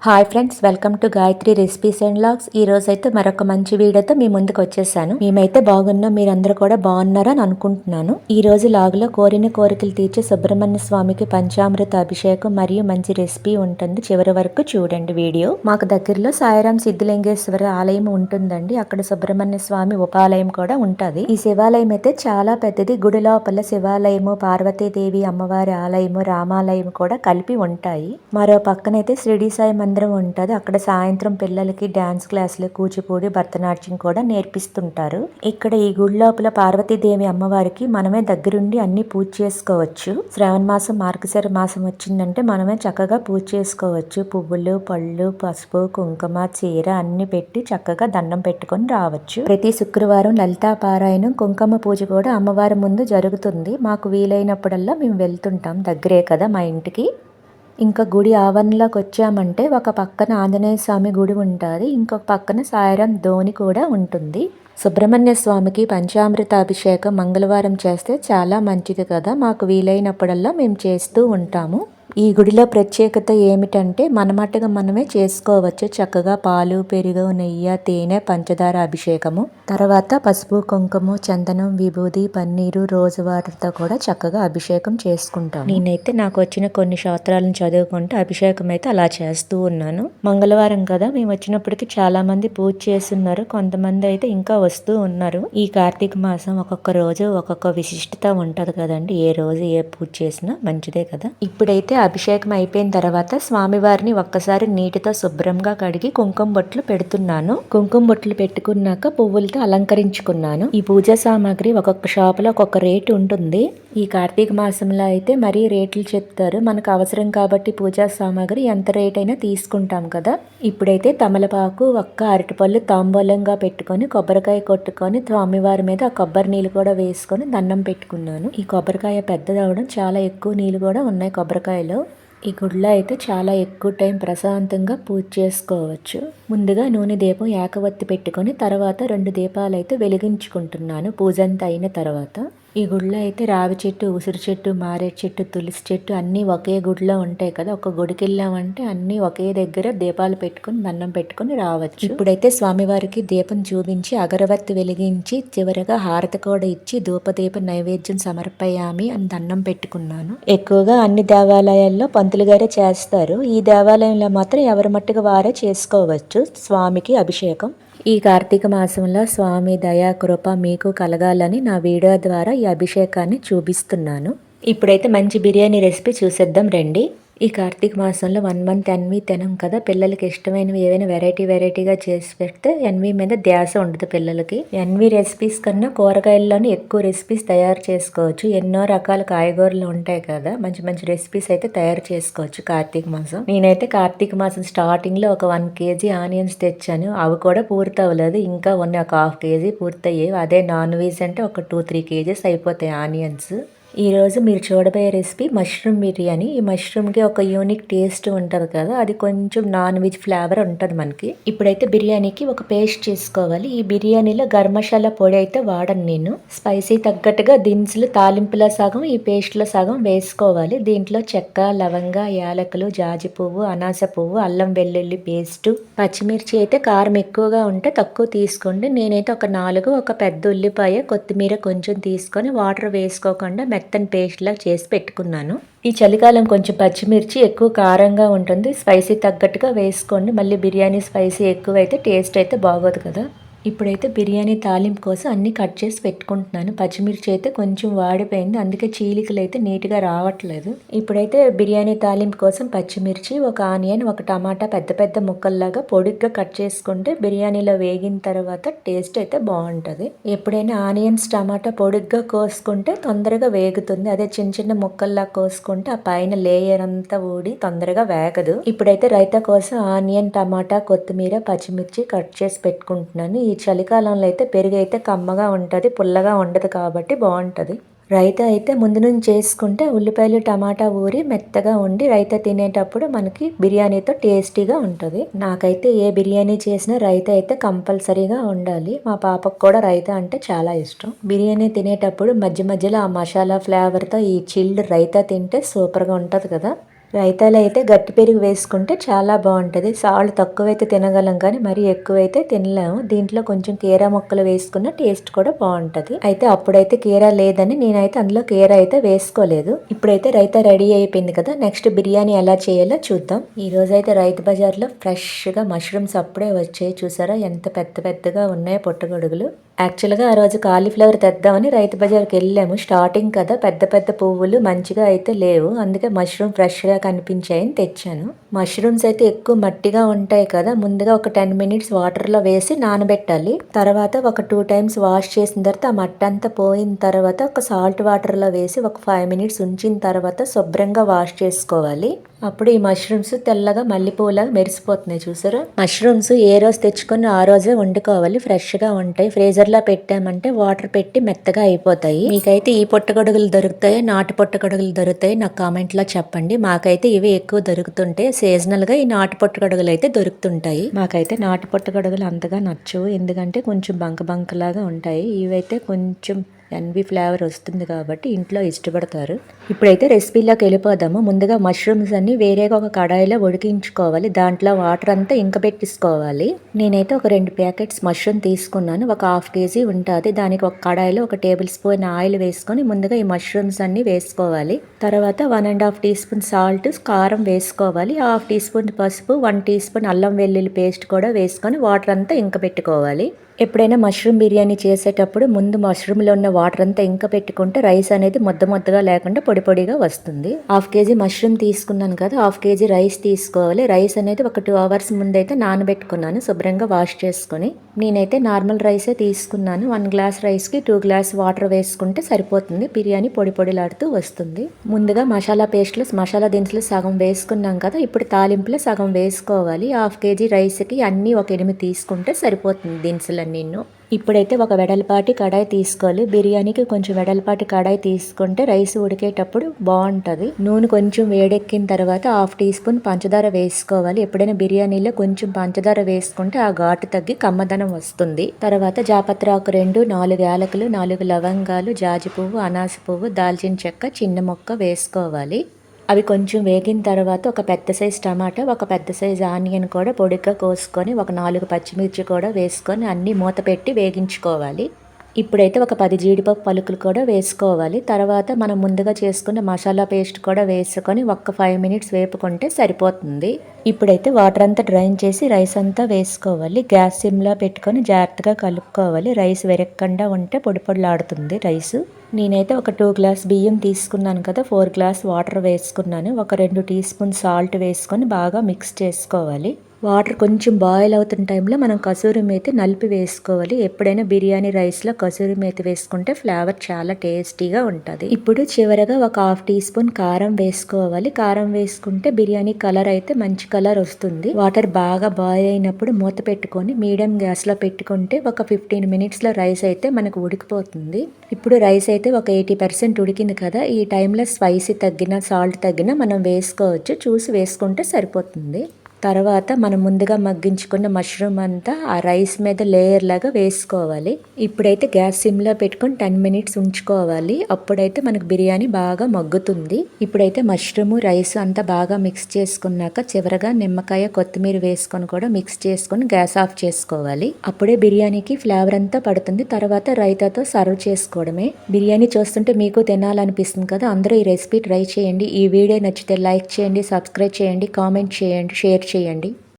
Hi friends, welcome to Gayatri recipes and vlogs. ఈ రోజు అయితే మరొక మంచి వీడియోతో మీ ముందుకు వచ్చేసాను. మేమైతే బాగున్నాం, మీరందరూ కూడా బాగున్నారని అనుకుంటున్నాను. ఈ రోజు లాగులో కోరిన కోరికలు తీర్చే సుబ్రహ్మణ్య స్వామికి పంచామృత అభిషేకం మరియు మంచి రెసిపీ ఉంటుంది. చివరి వరకు చూడండి వీడియో. మాకు దగ్గరలో సాయిరాం సిద్ధిలింగేశ్వర ఆలయం ఉంటుందండి. అక్కడ సుబ్రహ్మణ్య స్వామి ఉపాలయం కూడా ఉంటది. ఈ శివాలయం అయితే చాలా పెద్దది. గుడి లోపల శివాలయము, పార్వతీదేవి అమ్మవారి ఆలయము, రామాలయం కూడా కలిపి ఉంటాయి. మరో పక్కనైతే షిరిడి సాయి మందిరం ఉంటుంది. అక్కడ సాయంత్రం పిల్లలకి డాన్స్ క్లాసులు, కూచిపూడి, భరతనాట్యం కూడా నేర్పిస్తుంటారు. ఇక్కడ ఈ గుడి లోపల పార్వతీదేవి అమ్మవారికి మనమే దగ్గరుండి అన్ని పూజ చేసుకోవచ్చు. శ్రావణ మాసం, మార్గశిర మాసం వచ్చిందంటే మనమే చక్కగా పూజ చేసుకోవచ్చు. పువ్వులు, పళ్ళు, పసుపు, కుంకుమ, చీర అన్ని పెట్టి చక్కగా దండం పెట్టుకొని రావచ్చు. ప్రతి శుక్రవారం లలితా పారాయణం, కుంకుమ పూజ కూడా అమ్మవారి ముందు జరుగుతుంది. మాకు వీలైనప్పుడల్లా మేము వెళ్తుంటాం, దగ్గరే కదా మా ఇంటికి. ఇంకా గుడి ఆవరణలోకి వచ్చామంటే ఒక పక్కన ఆంజనేయ స్వామి గుడి ఉంటుంది, ఇంకొక పక్కన సాయిరాం ధోని కూడా ఉంటుంది. సుబ్రహ్మణ్య స్వామికి పంచామృత అభిషేకం మంగళవారం చేస్తే చాలా మంచిది కదా. మాకు వీలైనప్పుడల్లా మేము చేస్తూ ఉంటాము. ఈ గుడిలో ప్రత్యేకత ఏమిటంటే మనమట్టుగా మనమే చేసుకోవచ్చు. చక్కగా పాలు, పెరుగు, నెయ్యి, తేనె, పంచదార అభిషేకము, తర్వాత పసుపు, కుంకుమ, చందనం, విభూది, పన్నీరు, రోజు వాటర్తో కూడా చక్కగా అభిషేకం చేసుకుంటాం. నేనైతే నాకు వచ్చిన కొన్ని స్తోత్రాలను చదువుకుంటూ అభిషేకం అయితే అలా చేస్తూ ఉన్నాను. మంగళవారం కదా, మేము వచ్చినప్పటికి చాలా మంది పూజ చేస్తున్నారు. కొంతమంది అయితే ఇంకా వస్తూ ఉన్నారు. ఈ కార్తీక మాసం ఒక్కొక్క రోజు ఒక్కొక్క విశిష్టత ఉంటది కదండి. ఏ రోజు ఏ పూజ చేసినా మంచిదే కదా. ఇప్పుడైతే అభిషేకం అయిపోయిన తర్వాత స్వామివారిని ఒక్కసారి నీటితో శుభ్రంగా కడిగి కుంకుమ బొట్లు పెడుతున్నాను. కుంకుమ బొట్లు పెట్టుకున్నాక పువ్వులతో అలంకరించుకున్నాను. ఈ పూజా సామాగ్రి ఒక్కొక్క షాపులో ఒక్కొక్క రేటు ఉంటుంది. ఈ కార్తీక మాసంలో అయితే మరీ రేట్లు చెప్తారు. మనకు అవసరం కాబట్టి పూజా సామాగ్రి ఎంత రేట్ అయినా తీసుకుంటాం కదా. ఇప్పుడైతే తమలపాకు, ఒక్క అరటిపళ్ళు తాంబూలంగా పెట్టుకొని కొబ్బరికాయ కొట్టుకొని స్వామివారి మీద ఆ కొబ్బరి నీళ్ళు కూడా వేసుకొని దండం పెట్టుకున్నాను. ఈ కొబ్బరికాయ పెద్దదవడం, చాలా ఎక్కువ నీళ్ళు కూడా ఉన్నాయి కొబ్బరికాయలో. ఈ గుడిలో అయితే చాలా ఎక్కువ టైం ప్రశాంతంగా పూజ చేసుకోవచ్చు. ముందుగా నూనె దీపం ఏకవత్తి పెట్టుకొని తర్వాత 2 దీపాలు అయితే వెలిగించుకుంటున్నాను పూజ అంతా అయిన తర్వాత. ఈ గుడిలో అయితే రావి చెట్టు, ఉసిరి చెట్టు, మారేడు చెట్టు, తులసి చెట్టు అన్నీ ఒకే గుడిలో ఉంటాయి కదా. ఒక గుడికి వెళ్ళామంటే అన్నీ ఒకే దగ్గర దీపాలు పెట్టుకుని దండం పెట్టుకుని రావచ్చు. ఇప్పుడైతే స్వామివారికి దీపం చూపించి అగరవత్తి వెలిగించి చివరగా హారతి కూడా ఇచ్చి ధూపదీప నైవేద్యం సమర్పయామి అని దండం పెట్టుకున్నాను. ఎక్కువగా అన్ని దేవాలయాల్లో పంతులు గారే చేస్తారు. ఈ దేవాలయంలో మాత్రం ఎవరి మట్టుకు వారే చేసుకోవచ్చు స్వామికి అభిషేకం. ఈ కార్తీక మాసంలో స్వామి దయా కృప మీకు కలగాలని నా వీడియో ద్వారా ఈ అభిషేకాన్ని చూపిస్తున్నాను. ఇప్పుడైతే మంచి బిర్యానీ రెసిపీ చూసేద్దాం రండి. ఈ కార్తీక మాసంలో 1 మంత్ ఎన్వి తినం కదా. పిల్లలకి ఇష్టమైనవి ఏవైనా వెరైటీగా చేసి పెడితే ఎన్వి మీద ధ్యాస ఉండదు పిల్లలకి. ఎన్వి రెసిపీస్ కన్నా కూరగాయల్లోనే ఎక్కువ రెసిపీస్ తయారు చేసుకోవచ్చు. ఎన్నో రకాల కాయగూరలు ఉంటాయి కదా, మంచి మంచి రెసిపీస్ అయితే తయారు చేసుకోవచ్చు కార్తీక మాసం. నేనైతే కార్తీక మాసం స్టార్టింగ్ లో ఒక 1 kg ఆనియన్స్ తెచ్చాను. అవి కూడా పూర్తి అవ్వలేదు, ఇంకా ఉన్న ఒక 1/2 kg పూర్తయ్యాయి. అదే నాన్ వెజ్ అంటే ఒక 2-3 kgs అయిపోతాయి ఆనియన్స్. ఈరోజు మీరు చూడబోయే రెసిపీ మష్రూమ్ బిర్యానీ. ఈ మష్రూమ్కి ఒక యూనిక్ టేస్ట్ ఉంటుంది కదా, అది కొంచెం నాన్ వెజ్ ఫ్లేవర్ ఉంటుంది మనకి. ఇప్పుడైతే బిర్యానీకి ఒక పేస్ట్ చేసుకోవాలి. ఈ బిర్యానీలో గరం మసాలా పొడి అయితే వాడను నేను. స్పైసీ తగ్గట్టుగా దినుసులు తాలింపులో సగం, ఈ పేస్ట్లో సగం వేసుకోవాలి. దీంట్లో చెక్క, లవంగ, యాలకులు, జాజి పువ్వు, అనాస పువ్వు, అల్లం వెల్లుల్లి పేస్టు, పచ్చిమిర్చి అయితే కారం ఎక్కువగా ఉంటే తక్కువ తీసుకోండి. నేనైతే ఒక 4, ఒక పెద్ద ఉల్లిపాయ, కొత్తిమీర కొంచెం తీసుకొని వాటర్ వేసుకోకుండా మెత్తని పేస్ట్ లా చేసి పెట్టుకున్నాను. ఈ చలికాలం కొంచెం పచ్చిమిర్చి ఎక్కువ కారంగా ఉంటుంది, స్పైసీ తగ్గట్టుగా వేసుకోండి. మళ్ళీ బిర్యానీ స్పైసీ ఎక్కువ అయితే టేస్ట్ అయితే బాగోదు కదా. ఇప్పుడైతే బిర్యానీ తాలింపు కోసం అన్ని కట్ చేసి పెట్టుకుంటున్నాను. పచ్చిమిర్చి అయితే కొంచెం వాడిపోయింది, అందుకే చీలికలు అయితే నీట్గా రావట్లేదు. ఇప్పుడైతే బిర్యానీ తాలింపు కోసం పచ్చిమిర్చి, ఒక ఆనియన్, ఒక టమాటా పెద్ద పెద్ద ముక్కల్లాగా పొడిగ్గా కట్ చేసుకుంటే బిర్యానీలో వేగిన తర్వాత టేస్ట్ అయితే బాగుంటుంది. ఎప్పుడైనా ఆనియన్స్, టమాటా పొడిగ్గా కోసుకుంటే తొందరగా వేగుతుంది. అదే చిన్న చిన్న ముక్కల్లా కోసుకుంటే ఆ పైన లేయర్ అంతా ఊడి తొందరగా వేగదు. ఇప్పుడైతే రైతా కోసం ఆనియన్, టమాటా, కొత్తిమీర, పచ్చిమిర్చి కట్ చేసి పెట్టుకుంటున్నాను. ఈ చలికాలంలో అయితే పెరుగు అయితే కమ్మగా ఉంటుంది, పుల్లగా ఉండదు కాబట్టి బాగుంటుంది. రైతా అయితే ముందు నుంచి చేసుకుంటే ఉల్లిపాయలు, టమాటా ఊరి మెత్తగా ఉండి రైతా తినేటప్పుడు మనకి బిర్యానీతో టేస్టీగా ఉంటుంది. నాకైతే ఏ బిర్యానీ చేసినా రైతా అయితే కంపల్సరీగా ఉండాలి. మా పాపకు కూడా రైతా అంటే చాలా ఇష్టం. బిర్యానీ తినేటప్పుడు మధ్య మధ్యలో ఆ మసాలా ఫ్లేవర్తో ఈ చిల్డ్ రైతా తింటే సూపర్గా ఉంటుంది కదా. రైతాలో అయితే గట్టి పెరుగు వేసుకుంటే చాలా బాగుంటుంది. సాల్ట్ తక్కువైతే తినగలం కానీ మరీ ఎక్కువైతే తినలేము. దీంట్లో కొంచెం కీరా ముక్కలు వేసుకున్న టేస్ట్ కూడా బాగుంటుంది. అయితే అప్పుడైతే కీరా లేదని నేనైతే అందులో కీరా అయితే వేసుకోలేదు. ఇప్పుడైతే రైతా రెడీ అయిపోయింది కదా, నెక్స్ట్ బిర్యానీ ఎలా చేయాలో చూద్దాం. ఈ రోజు అయితే రైతు బజార్లో ఫ్రెష్గా మష్రూమ్స్ అప్పుడే వచ్చాయి. చూసారా ఎంత పెద్ద పెద్దగా ఉన్నాయో పుట్టగొడుగులు. యాక్చువల్గా ఆ రోజు కాలీఫ్లవర్ తెద్దామని రైతు బజార్కి వెళ్ళాము. స్టార్టింగ్ కదా, పెద్ద పెద్ద పువ్వులు మంచిగా అయితే లేవు. అందుకే మష్రూమ్ ఫ్రెష్గా కనిపించాయని తెచ్చాను. మష్రూమ్స్ అయితే ఎక్కువ మట్టిగా ఉంటాయి కదా, ముందుగా ఒక 10 మినిట్స్ వాటర్లో వేసి నానబెట్టాలి. తర్వాత ఒక 2 టైమ్స్ వాష్ చేసిన తర్వాత ఆ మట్టి అంతా పోయిన తర్వాత ఒక సాల్ట్ వాటర్లో వేసి ఒక 5 మినిట్స్ ఉంచిన తర్వాత శుభ్రంగా వాష్ చేసుకోవాలి. అప్పుడు ఈ మష్రూమ్స్ తెల్లగా మల్లెపూలాగా మెరిసిపోతున్నాయి. చూసారా, మష్రూమ్స్ ఏ రోజు తెచ్చుకొని ఆ రోజే వండుకోవాలి. ఫ్రెష్గా ఉంటాయి. ఫ్రీజర్లో పెట్టామంటే వాటర్ పెట్టి మెత్తగా అయిపోతాయి. మీకైతే ఈ పుట్టగొడుగులు దొరుకుతాయి, నాటు పుట్టగొడుగులు దొరుకుతాయి, నాకు కామెంట్లో చెప్పండి. మాకైతే ఇవి ఎక్కువ దొరుకుతుంటాయి. సీజనల్గా ఈ నాటు పుట్టగొడుగులు అయితే దొరుకుతుంటాయి. మాకైతే నాటు పుట్టగొడుగులు అంతగా నచ్చవు, ఎందుకంటే కొంచెం బంకలాగా ఉంటాయి. ఇవైతే కొంచెం ఎన్వి ఫ్లేవర్ వస్తుంది కాబట్టి ఇంట్లో ఇష్టపడతారు. ఇప్పుడైతే రెసిపీలోకి వెళ్ళిపోదాము. ముందుగా మష్రూమ్స్ అన్ని వేరేగా ఒక కడాయిలో ఉడికించుకోవాలి. దాంట్లో వాటర్ అంతా ఇంకబెట్టేసుకోవాలి. నేనైతే ఒక 2 ప్యాకెట్స్ మష్రూమ్ తీసుకున్నాను. ఒక 1/2 కేజీ ఉంటుంది. దానికి ఒక కడాయిలో ఒక టేబుల్ స్పూన్ ఆయిల్ వేసుకొని ముందుగా ఈ మష్రూమ్స్ అన్ని వేసుకోవాలి. తర్వాత 1.5 టీ స్పూన్ సాల్ట్, కారం వేసుకోవాలి. 1/2 టీ స్పూన్ పసుపు, 1 టీ స్పూన్ అల్లం వెల్లుల్లి పేస్ట్ కూడా వేసుకొని వాటర్ అంతా ఇంకబెట్టుకోవాలి. ఎప్పుడైనా మష్రూమ్ బిర్యానీ చేసేటప్పుడు ముందు మష్రూమ్లో ఉన్న వాటర్ అంతా ఇంకా పెట్టుకుంటే రైస్ అనేది ముద్దగా లేకుండా పొడిగా వస్తుంది. 1/2 కేజీ మష్రూమ్ తీసుకున్నాను కదా, 1/2 కేజీ రైస్ తీసుకోవాలి. రైస్ అనేది ఒక 2 అవర్స్ ముందైతే నానబెట్టుకున్నాను శుభ్రంగా వాష్ చేసుకుని. నేనైతే నార్మల్ రైసే తీసుకున్నాను. 1 గ్లాస్ రైస్కి 2 గ్లాస్ వాటర్ వేసుకుంటే సరిపోతుంది. బిర్యానీ పొడిలాడుతూ వస్తుంది. ముందుగా మసాలా పేస్ట్లు, మసాలా దినుసులు సగం వేసుకున్నాం కదా, ఇప్పుడు తాలింపులో సగం వేసుకోవాలి. 1/2 కేజీ రైస్కి అన్నీ ఒక 8 తీసుకుంటే సరిపోతుంది దినుసులు. ఇప్పుడైతే ఒక వెడల్పాటి కడాయి తీసుకోవాలి. బిర్యానీకి కొంచెం వెడల్పాటి కడాయి తీసుకుంటే రైస్ ఉడికేటప్పుడు బాగుంటుంది. నూనె కొంచెం వేడెక్కిన తర్వాత 1/2 టీ స్పూన్ పంచదార వేసుకోవాలి. ఎప్పుడైనా బిర్యానీలో కొంచెం పంచదార వేసుకుంటే ఆ ఘాటు తగ్గి కమ్మదనం వస్తుంది. తర్వాత జాపత్రాకు 2, 4 యాలకులు, 4 లవంగాలు, జాజి పువ్వు, అనాస పువ్వు, దాల్చిన చెక్క, చిన్న ముక్క వేసుకోవాలి. అవి కొంచెం వేగిన తర్వాత ఒక పెద్ద సైజు టమాటా, ఒక పెద్ద సైజు ఆనియన్ కూడా పొడిగా కోసుకొని, ఒక 4 పచ్చిమిర్చి కూడా వేసుకొని అన్నీ మూత పెట్టి వేగించుకోవాలి. ఇప్పుడైతే ఒక 10 జీడిపప్పు పలుకులు కూడా వేసుకోవాలి. తర్వాత మనం ముందుగా చేసుకున్న మసాలా పేస్ట్ కూడా వేసుకొని ఒక 5 మినిట్స్ వేపుకుంటే సరిపోతుంది. ఇప్పుడైతే వాటర్ అంతా డ్రైన్ చేసి రైస్ అంతా వేసుకోవాలి. గ్యాస్ సిమ్లో పెట్టుకొని జాగ్రత్తగా కలుపుకోవాలి. రైస్ వెరక్కుండా ఉంటే పొడిలాడుతుంది రైసు. నేనైతే ఒక 2 గ్లాస్ బియ్యం తీసుకున్నాను కదా, 4 గ్లాస్ వాటర్ వేసుకున్నాను. ఒక 2 టీ స్పూన్ సాల్ట్ వేసుకొని బాగా మిక్స్ చేసుకోవాలి. వాటర్ కొంచెం బాయిల్ అవుతున్న టైంలో మనం కసూరి మేతి నలిపి వేసుకోవాలి. ఎప్పుడైనా బిర్యానీ రైస్లో కసూరి మేతి వేసుకుంటే ఫ్లేవర్ చాలా టేస్టీగా ఉంటుంది. ఇప్పుడు చివరగా ఒక 1/2 టీ స్పూన్ కారం వేసుకోవాలి. కారం వేసుకుంటే బిర్యానీ కలర్ అయితే మంచి కలర్ వస్తుంది. వాటర్ బాగా బాయిల్ అయినప్పుడు మూత పెట్టుకొని మీడియం గ్యాస్లో పెట్టుకుంటే ఒక 15 మినిట్స్లో రైస్ అయితే మనకు ఉడికిపోతుంది. ఇప్పుడు రైస్ అయితే ఒక 80% ఉడికింది కదా, ఈ టైంలో స్పైసీ తగ్గిన, సాల్ట్ తగ్గిన మనం వేసుకోవచ్చు. చూసి వేసుకుంటే సరిపోతుంది. తర్వాత మనం ముందుగా మగ్గించుకున్న మష్రూమ్ అంతా ఆ రైస్ మీద లేయర్ లాగా వేసుకోవాలి. ఇప్పుడైతే గ్యాస్ సిమ్లో పెట్టుకొని 10 మినిట్స్ ఉంచుకోవాలి. అప్పుడైతే మనకు బిర్యానీ బాగా మగ్గుతుంది. ఇప్పుడైతే మష్రూమ్ రైస్ అంతా బాగా మిక్స్ చేసుకున్నాక చివరగా నిమ్మకాయ, కొత్తిమీర వేసుకొని కూడా మిక్స్ చేసుకొని గ్యాస్ ఆఫ్ చేసుకోవాలి. అప్పుడే బిర్యానీకి ఫ్లేవర్ అంతా పడుతుంది. తర్వాత రైతాతో సర్వ్ చేసుకోవడమే. బిర్యానీ చూస్తుంటే మీకు తినాలనిపిస్తుంది కదా, అందరూ ఈ రెసిపీ ట్రై చేయండి. ఈ వీడియో నచ్చితే లైక్ చేయండి, సబ్స్క్రైబ్ చేయండి, కామెంట్ చేయండి, షేర్ చేయండి.